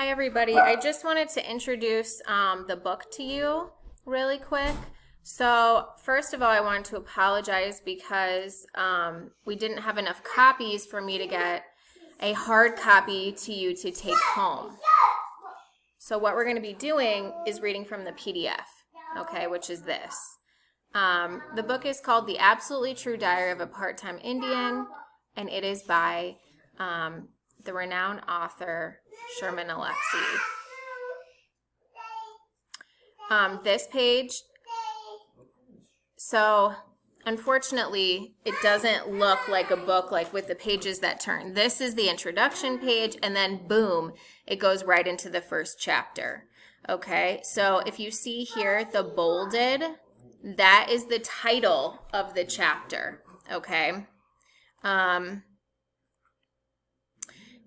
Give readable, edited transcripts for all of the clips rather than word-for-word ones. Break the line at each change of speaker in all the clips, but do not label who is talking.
Hi everybody, I just wanted to introduce the book to you really quick. So first of all, I wanted to apologize because we didn't have enough copies for me to get a hard copy to you to take home. So what we're going to be doing is reading from the PDF, okay, which is this. The book is called The Absolutely True Diary of a Part-Time Indian, and it is by the renowned author Sherman Alexie. This page, so unfortunately it doesn't look like a book like with the pages that turn. This is the introduction page, and then boom, it goes right into the first chapter. Okay, so if you see here the bolded, that is the title of the chapter. Okay.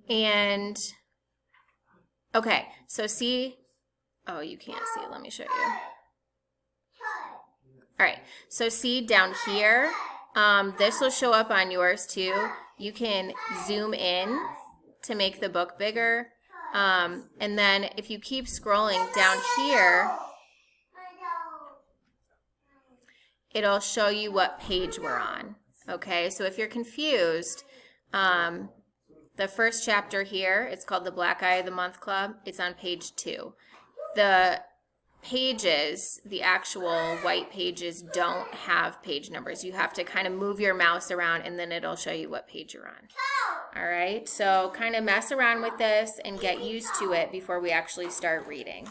And okay, so see, oh, you can't see it. Let me show you. All right, so see down here, this will show up on yours too. You can zoom in to make the book bigger. And then if you keep scrolling down here, it'll show you what page we're on. Okay, so if you're confused, the first chapter here, it's called the Black Eye of the Month Club. It's on page 2. The pages, the actual white pages, don't have page numbers. You have to kind of move your mouse around and then it'll show you what page you're on. All right, so kind of mess around with this and get used to it before we actually start reading.